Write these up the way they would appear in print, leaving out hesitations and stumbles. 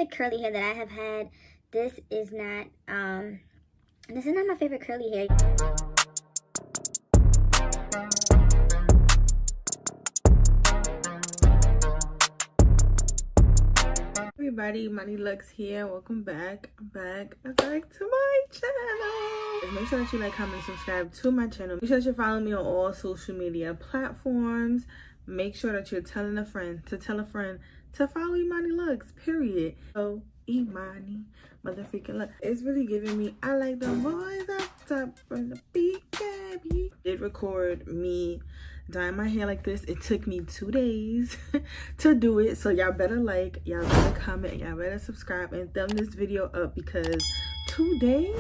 Curly hair that I have had. This is not my favorite curly hair. Everybody, Imani Luxxe here. Welcome back to my channel. Make sure that you like, comment, subscribe to my channel. Make sure that you follow me on all social media platforms. Make sure that you're telling a friend to tell a friend to follow Imani Luxxe, period. So Imani motherfucking Luxxe. It's really giving me I like the boys up top from the beat, baby. Did record me dyeing my hair like this. It took me 2 days to do it, so y'all better like, y'all better comment, y'all better subscribe and thumb this video up because 2 days.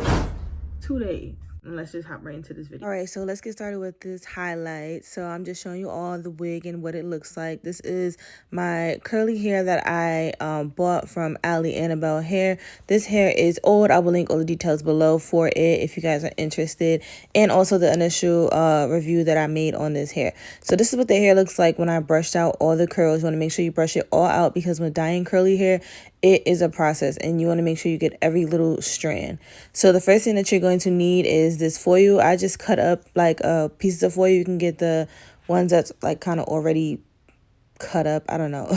And let's just hop right into this video. All right, so let's get started with this highlight. So I'm just showing you all the wig and what it looks like. This is my curly hair that I bought from Ali Annabelle Hair. This hair is old. I will link all the details below for it if you guys are interested, and also the initial review that I made on this hair. So this is what the hair looks like when I brushed out all the curls. You want to make sure you brush it all out because when dyeing curly hair, it is a process and you want to make sure you get every little strand. So the first thing that you're going to need is this foil. I just cut up like pieces of foil. You can get the ones that's like kind of already cut up. I don't know.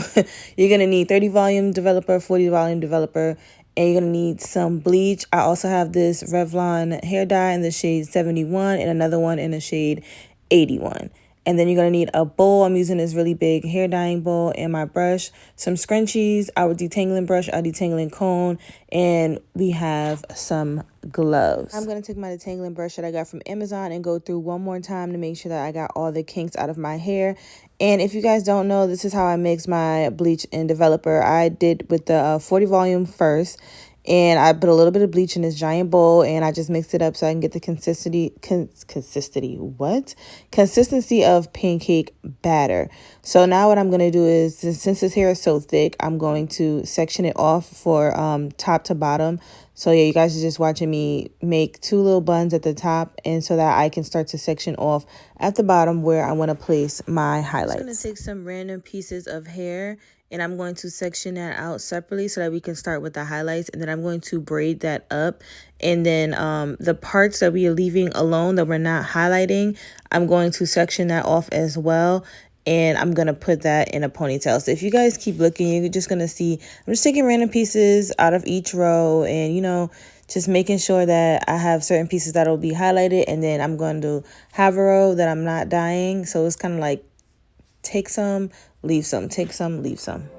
You're going to need 30 volume developer, 40 volume developer, and you're going to need some bleach. I also have this Revlon hair dye in the shade 71 and another one in the shade 81. And then you're going to need a bowl. I'm using this really big hair dyeing bowl and my brush, some scrunchies, our detangling brush, our detangling comb, and we have some gloves. I'm going to take my detangling brush that I got from Amazon and go through one more time to make sure that I got all the kinks out of my hair. And if you guys don't know, this is how I mix my bleach and developer. I did with the 40 volume first. And I put a little bit of bleach in this giant bowl and I just mixed it up so I can get the consistency of pancake batter. So now what I'm going to do is, since this hair is so thick, I'm going to section it off for top to bottom. So yeah, you guys are just watching me make 2 little buns at the top, and so that I can start to section off at the bottom where I want to place my highlights. I'm going to take some random pieces of hair and I'm going to section that out separately so that we can start with the highlights. And then I'm going to braid that up. And then the parts that we are leaving alone that we're not highlighting, I'm going to section that off as well. And I'm going to put that in a ponytail. So if you guys keep looking, you're just going to see, I'm just taking random pieces out of each row and, you know, just making sure that I have certain pieces that will be highlighted. And then I'm going to have a row that I'm not dyeing. So it's kind of like take some, leave some, take some, leave some.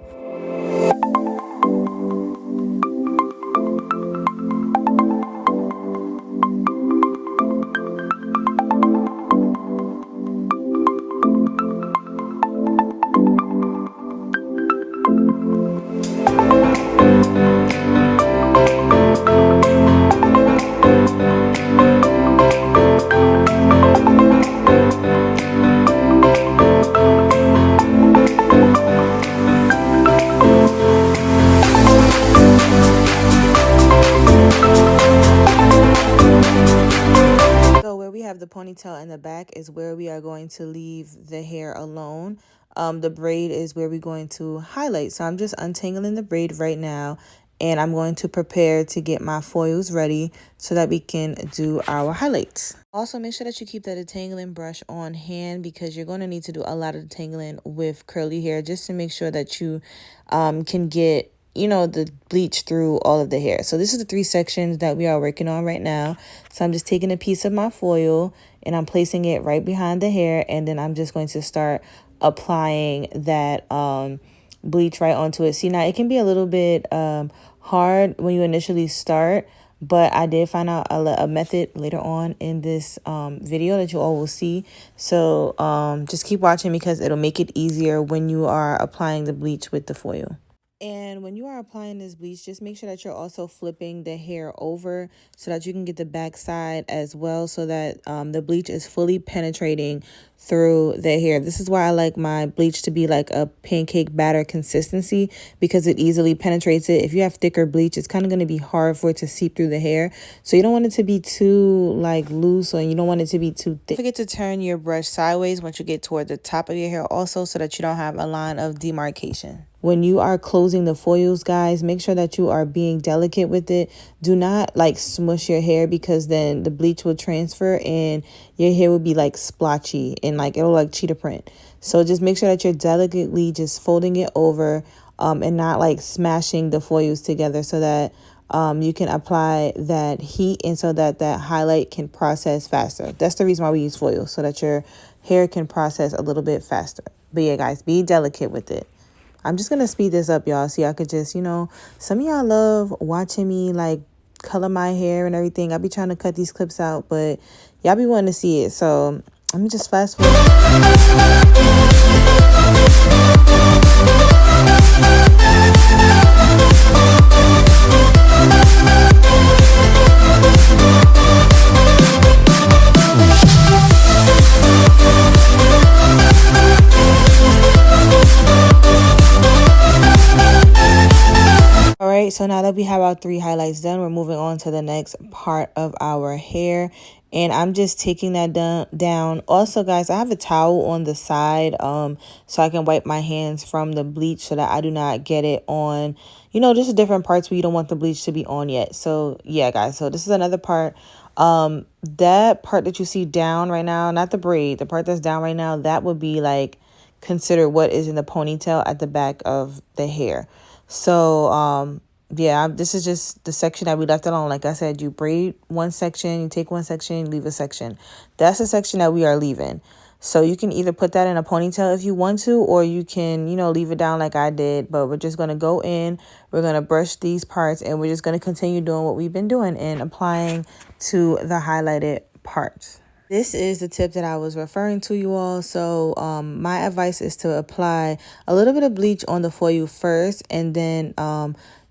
The ponytail in the back is where we are going to leave the hair alone. The braid is where we're going to highlight. So I'm just untangling the braid right now, and I'm going to prepare to get my foils ready so that we can do our highlights. Also, make sure that you keep the detangling brush on hand because you're going to need to do a lot of detangling with curly hair just to make sure that you can get, you know, the bleach through all of the hair. So this is the 3 sections that we are working on right now. So I'm just taking a piece of my foil and I'm placing it right behind the hair, and then I'm just going to start applying that bleach right onto it. See, now it can be a little bit hard when you initially start, but I did find out a method later on in this video that you all will see. So just keep watching because it'll make it easier when you are applying the bleach with the foil. And when you are applying this bleach, just make sure that you're also flipping the hair over so that you can get the back side as well, so that the bleach is fully penetrating through the hair. This is why I like my bleach to be like a pancake batter consistency, because it easily penetrates it. If you have thicker bleach, it's kind of going to be hard for it to seep through the hair. So you don't want it to be too like loose, and you don't want it to be too thick. Don't forget to turn your brush sideways once you get toward the top of your hair also, so that you don't have a line of demarcation. when you are closing the foils, guys, make sure that you are being delicate with it. Do not like smush your hair, because then the bleach will transfer and your hair will be like splotchy and like it'll like cheetah print. So just make sure that you're delicately just folding it over and not like smashing the foils together, so that you can apply that heat and so that that highlight can process faster. That's the reason why we use foil, so that your hair can process a little bit faster. But yeah, guys, be delicate with it. I'm just going to speed this up, y'all, so y'all could just, you know, some of y'all love watching me like color my hair and everything. I be trying to cut these clips out, but y'all be wanting to see it. So let me just fast forward. So now that we have our 3 highlights done, we're moving on to the next part of our hair, and I'm just taking that down. Also, guys, I have a towel on the side so I can wipe my hands from the bleach, so that I do not get it on, you know, just different parts where you don't want the bleach to be on yet. So yeah, guys, so this is another part. That part that you see down right now, not the braid, the part that's down right now, that would be like considered what is in the ponytail at the back of the hair. So yeah, this is just the section that we left alone. Like I said, you braid one section, you take one section, you leave a section. That's the section that we are leaving. So you can either put that in a ponytail if you want to, or you can, you know, leave it down like I did. But we're just going to go in, we're going to brush these parts, and we're just going to continue doing what we've been doing and applying to the highlighted parts. This is the tip that I was referring to, you all. So my advice is to apply a little bit of bleach on the foil first, and then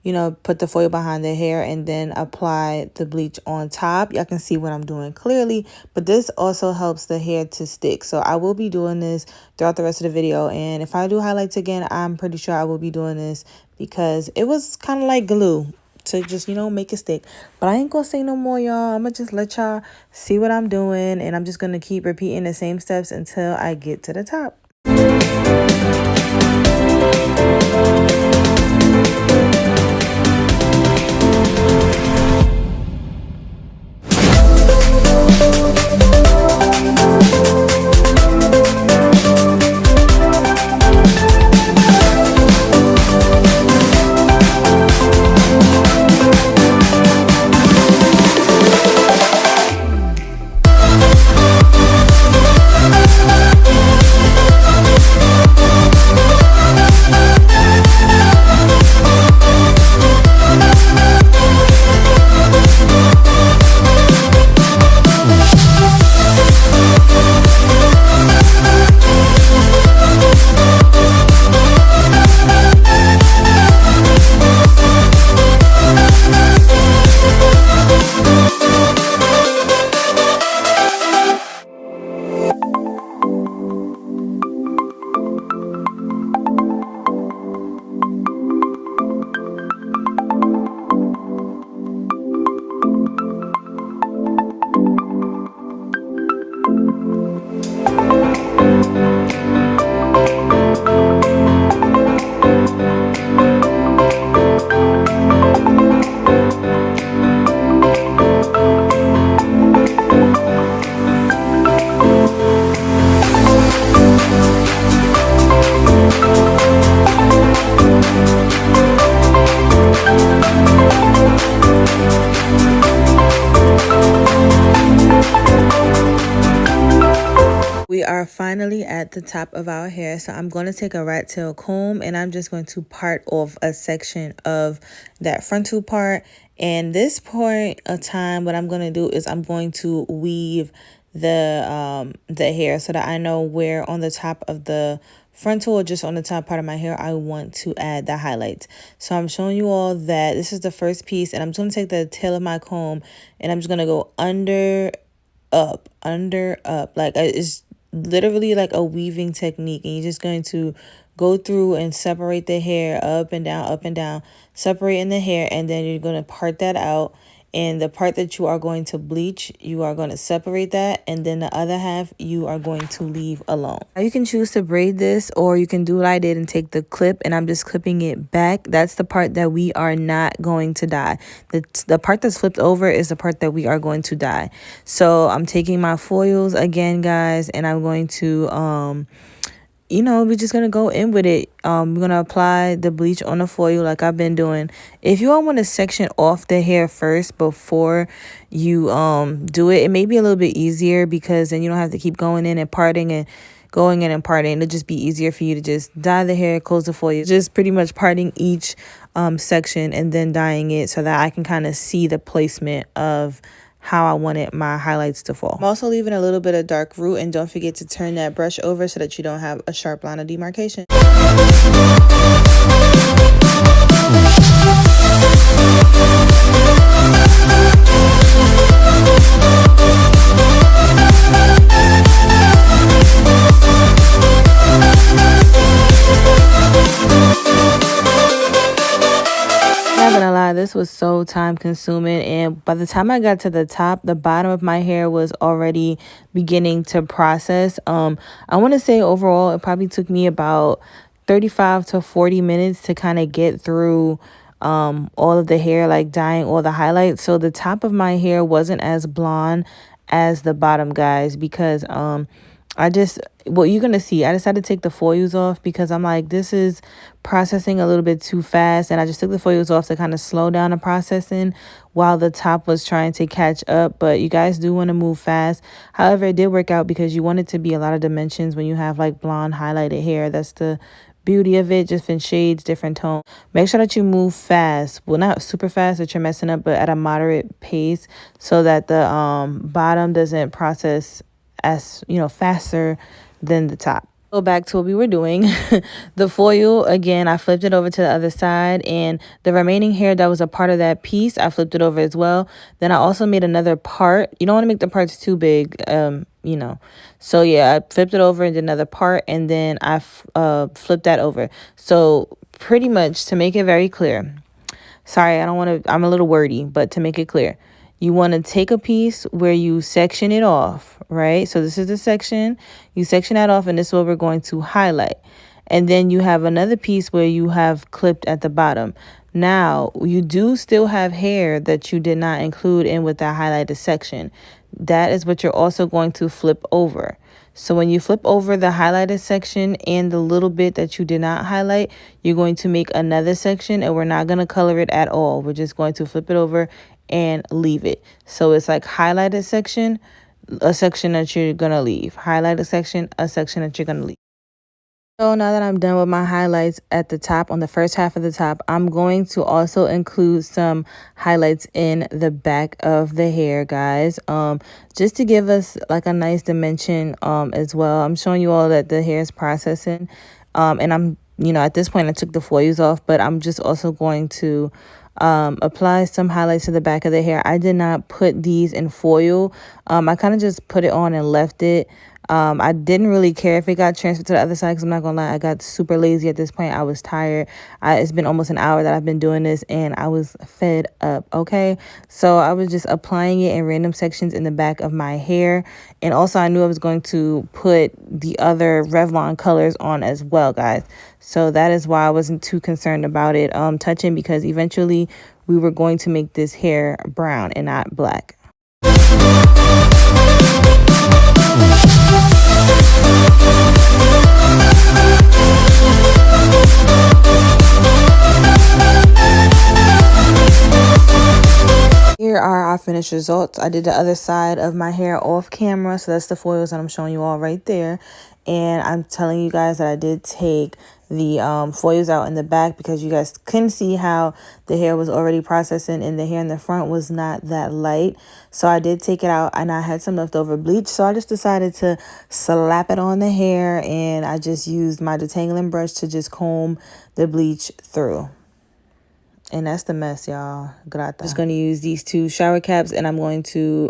you know, put the foil behind the hair and then apply the bleach on top. Y'all can see what I'm doing clearly, but this also helps the hair to stick. So I will be doing this throughout the rest of the video, and if I do highlights again, I'm pretty sure I will be doing this, because it was kind of like glue to just, you know, make it stick. But I ain't gonna say no more, y'all. I'm gonna just let y'all see what I'm doing, and I'm just gonna keep repeating the same steps until I get to the top. We are finally at the top of our hair, so I'm going to take a rat tail comb and I'm just going to part off a section of that frontal part. And this point of time, what I'm going to do is I'm going to weave the hair so that I know where on the top of the frontal or just on the top part of my hair I want to add the highlights. So I'm showing you all that this is the first piece, and I'm just going to take the tail of my comb and I'm just going to go under, up, like it's literally like a weaving technique, and you're just going to go through and separate the hair up and down, separating the hair, and then you're going to part that out, And the part that you are going to bleach, you are going to separate that, and then the other half you are going to leave alone. Now you can choose to braid this, or you can do what I did and take the clip, and I'm just clipping it back. That's the part that we are not going to dye. The part that's flipped over is the part that we are going to dye. So I'm taking my foils again, guys, and I'm going to you know, we're just gonna go in with it. We're gonna apply the bleach on the foil like I've been doing. If you all want to section off the hair first before you do it, it may be a little bit easier, because then you don't have to keep going in and parting and going in and parting. It'll just be easier for you to just dye the hair, close the foil, just pretty much parting each section and then dyeing it, so that I can kind of see the placement of how I wanted my highlights to fall. I'm also leaving a little bit of dark root, and don't forget to turn that brush over so that you don't have a sharp line of demarcation. Not gonna lie, this was so time consuming, and by the time I got to the top, the bottom of my hair was already beginning to process. I want to say overall it probably took me about 35 to 40 minutes to kind of get through all of the hair, like dyeing all the highlights. So the top of my hair wasn't as blonde as the bottom, guys, because well, you're gonna see, I decided to take the foils off because I'm like, this is processing a little bit too fast, and I just took the foils off to kind of slow down the processing while the top was trying to catch up. But you guys do want to move fast. However, it did work out because you want it to be a lot of dimensions when you have like blonde highlighted hair. That's the beauty of it, different shades, different tone. Make sure that you move fast, well, not super fast that you're messing up, but at a moderate pace, so that the bottom doesn't process as, you know, faster than the top. Go back to what we were doing. The foil, again, I flipped it over to the other side, and the remaining hair that was a part of that piece, I flipped it over as well. Then I also made another part. You don't want to make the parts too big, you know. So yeah, I flipped it over and did another part, and then I flipped that over. So pretty much, to make it very clear, sorry, I don't want to, I'm a little wordy, but to make it clear, you want to take a piece where you section it off, right? So this is the section. You section that off, and this is what we're going to highlight. And then you have another piece where you have clipped at the bottom. Now, you do still have hair that you did not include in with that highlighted section. That is what you're also going to flip over. So when you flip over the highlighted section and the little bit that you did not highlight, you're going to make another section, and we're not going to color it at all. We're just going to flip it over and leave it. So it's like highlighted section, a section that you're going to leave. Highlighted section, a section that you're going to leave. So now that I'm done with my highlights at the top, on the first half of the top, I'm going to also include some highlights in the back of the hair, guys, just to give us like a nice dimension as well. I'm showing you all that the hair is processing, and I'm, you know, at this point I took the foils off, but I'm just also going to apply some highlights to the back of the hair. I did not put these in foil. I kind of just put it on and left it. I didn't really care if it got transferred to the other side, because I'm not gonna lie, I got super lazy at this point. I was tired. It's been almost an hour that I've been doing this, and I was fed up, okay? So I was just applying it in random sections in the back of my hair. And also I knew I was going to put the other Revlon colors on as well, guys. So that is why I wasn't too concerned about it touching, because eventually we were going to make this hair brown and not black. Here are our finished results. I did the other side of my hair off camera, so that's the foils that I'm showing you all right there. And I'm telling you guys that I did take the foils out in the back because you guys couldn't see how the hair was already processing, and the hair in the front was not that light. So I did take it out, and I had some leftover bleach, so I just decided to slap it on the hair, and I just used my detangling brush to just comb the bleach through. And that's the mess, y'all. Grata. I'm just going to use these two shower caps, and I'm going to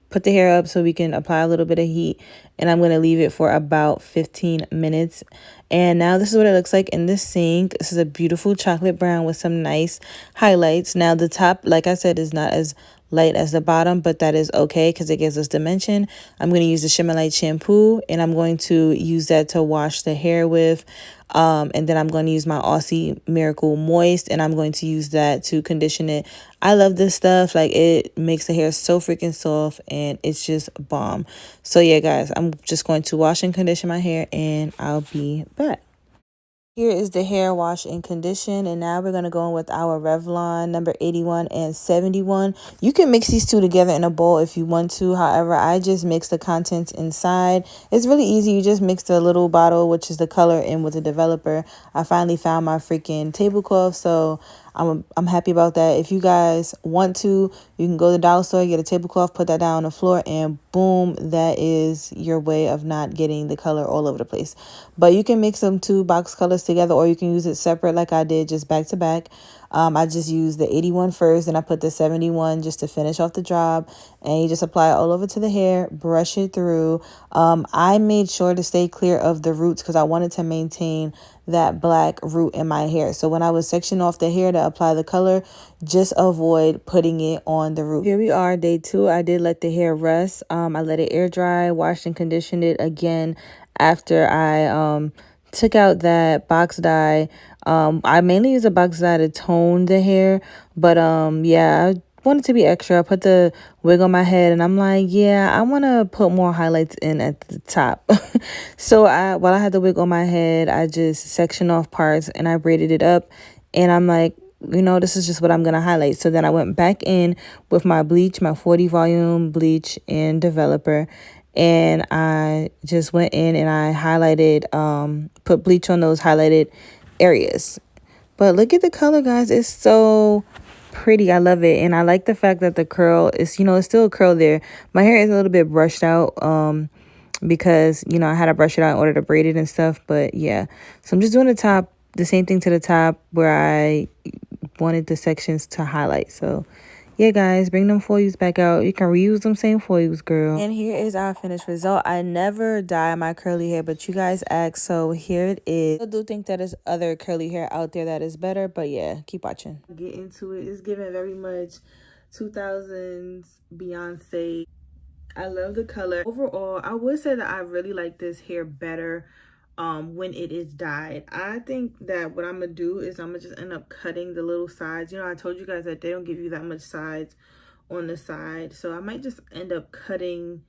put the hair up so we can apply a little bit of heat. And I'm going to leave it for about 15 minutes. And now this is what it looks like in the sink. This is a beautiful chocolate brown with some nice highlights. Now the top, like I said, is not as light as the bottom, but that is okay because it gives us dimension. I'm going to use the Shimmer Light shampoo, and I'm going to use that to wash the hair with. And then I'm going to use my Aussie Miracle Moist, and I'm going to use that to condition it. I love this stuff. Like, it makes the hair so freaking soft, and it's just bomb. So yeah, guys, I'm just going to wash and condition my hair, and I'll be back. Here is the hair wash and condition, and now we're going to go in with our Revlon number 81 and 71. You can mix these two together in a bowl if you want to. However, I just mix the contents inside. It's really easy. You just mix the little bottle, which is the color, in with the developer. I finally found my freaking tablecloth, so I'm happy about that. If you guys want to, you can go to the dollar store, get a tablecloth, put that down on the floor, and boom, that is your way of not getting the color all over the place. But you can mix them two box colors together, or you can use it separate like I did, just back to back. I just used the 81 first, and I put the 71 just to finish off the job. And you just apply it all over to the hair, brush it through. I made sure to stay clear of the roots because I wanted to maintain that black root in my hair. So when I was sectioning off the hair to apply the color, just avoid putting it on the root. Here we are, day 2. I did let the hair rest. I let it air dry, washed and conditioned it again after I took out that box dye. I mainly use a box dye to tone the hair, but yeah, I wanted to be extra. I put the wig on my head, and I'm like, yeah, I want to put more highlights in at the top. So while I had the wig on my head, I just sectioned off parts and I braided it up, and I'm like, you know, this is just what I'm going to highlight. So then I went back in with my bleach, my 40 volume bleach and developer, and I just went in and I highlighted, put bleach on those highlighted areas. But look at the color, guys. It's so pretty. I love it. And I like the fact that the curl is, you know, it's still a curl there. My hair is a little bit brushed out because, you know, I had to brush it out in order to braid it and stuff. But yeah, so I'm just doing the top, the same thing to the top where I wanted the sections to highlight. So yeah, guys, bring them foils back out. You can reuse them same foils, girl. And here is our finished result. I never dye my curly hair, but you guys asked, so here it is. I do think that there's other curly hair out there that is better, but yeah, keep watching. Get into it. It's giving very much 2000s Beyonce. I love the color. Overall, I would say that I really like this hair better when it is dyed. I think that what I'm gonna do is I'm gonna just end up cutting the little sides. You know, I told you guys that they don't give you that much sides on the side, so I might just end up cutting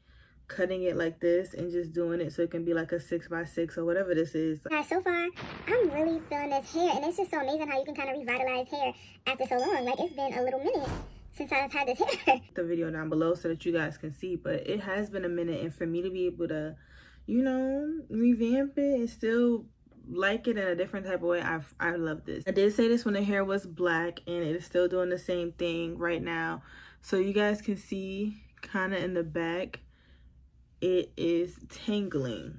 it like this and just doing it so it can be like a 6x6 or whatever this is. Guys, so far I'm really feeling this hair, and it's just so amazing how you can kind of revitalize hair after so long. Like, it's been a little minute since I've had this hair. The video down below so that you guys can see, but it has been a minute, and for me to be able to, you know, revamp it and still like it in a different type of way, I love this. I did say this when the hair was black, and it is still doing the same thing right now. So you guys can see kind of in the back, it is tangling.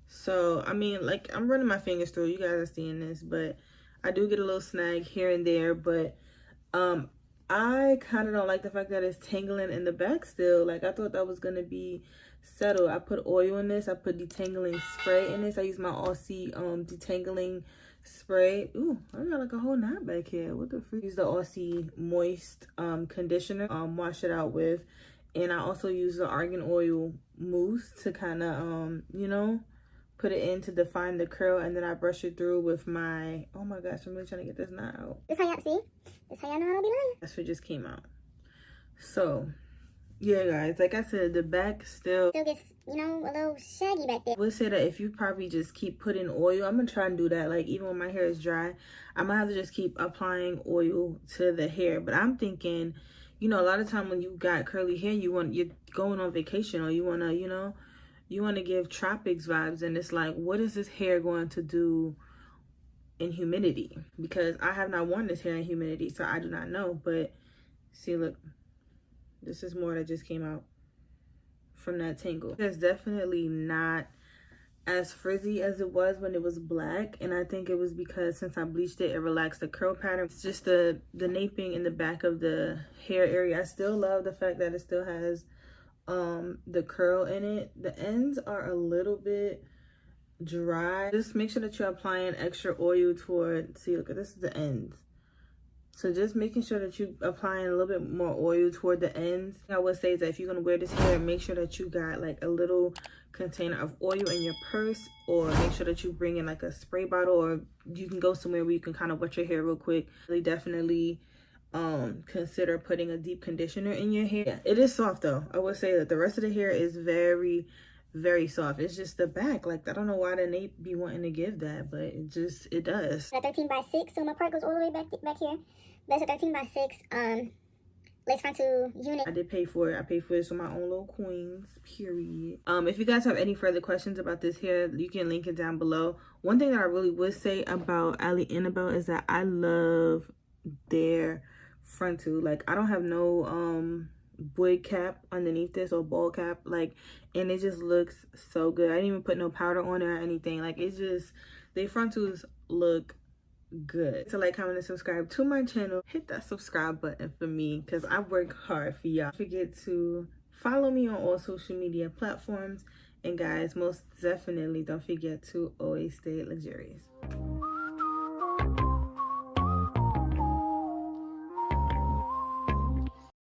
So I mean, like, I'm running my fingers through, you guys are seeing this, but I do get a little snag here and there. But I kind of don't like the fact that it's tangling in the back still. Like, I thought that was gonna be settled. I put oil in this. I put detangling spray in this. I use my Aussie detangling spray. Ooh, I got like a whole knot back here. What the freak? Use the Aussie moist conditioner. Wash it out with, and I also use the argan oil mousse to kind of you know, put it in to define the curl, and then I brush it through with my, oh my gosh, I'm really trying to get this knot out. This how y'all see? This how y'all know I don't be lying. That's what just came out. So yeah, guys, like I said, the back still gets, you know, a little shaggy back there. I would say that if you probably just keep putting oil, I'm gonna try and do that. Like, even when my hair is dry, I'm gonna have to just keep applying oil to the hair. But I'm thinking, you know, a lot of time when you got curly hair, you're going on vacation, or you wanna, you know, you want to give tropics vibes, and it's like, what is this hair going to do in humidity? Because I have not worn this hair in humidity, so I do not know. But see, look, this is more that just came out from that tangle. It's definitely not as frizzy as it was when it was black, and I think it was because since I bleached it, it relaxed the curl pattern. It's just the naping in the back of the hair area. I still love the fact that it still has the curl in it. The ends are a little bit dry. Just make sure that you're applying extra oil toward, see, look at this, is the ends. So just making sure that you applying a little bit more oil toward the ends. I would say is that if you're gonna wear this hair, make sure that you got like a little container of oil in your purse, or make sure that you bring in like a spray bottle, or you can go somewhere where you can kind of wet your hair real quick. Really definitely consider putting a deep conditioner in your hair. Yeah, it is soft though. I would say that the rest of the hair is very soft. It's just the back, like I don't know why they be wanting to give that, but it does. A 13 by 6, so my part goes all the way back here. That's a 13 by 6 lace frontal unit. I did pay for it. I paid for this for my own little queens, period. If you guys have any further questions about this hair, you can link it down below. One thing that I really would say about Ali Annabelle is that I love their frontal. Like I don't have no wig cap underneath this or ball cap, like, and it just looks so good. I didn't even put no powder on it or anything. Like it's just, they frontals look good. So like, comment, and subscribe to my channel. Hit that subscribe button for me because I work hard for y'all. Don't forget to follow me on all social media platforms, and guys, most definitely don't forget to always stay luxurious.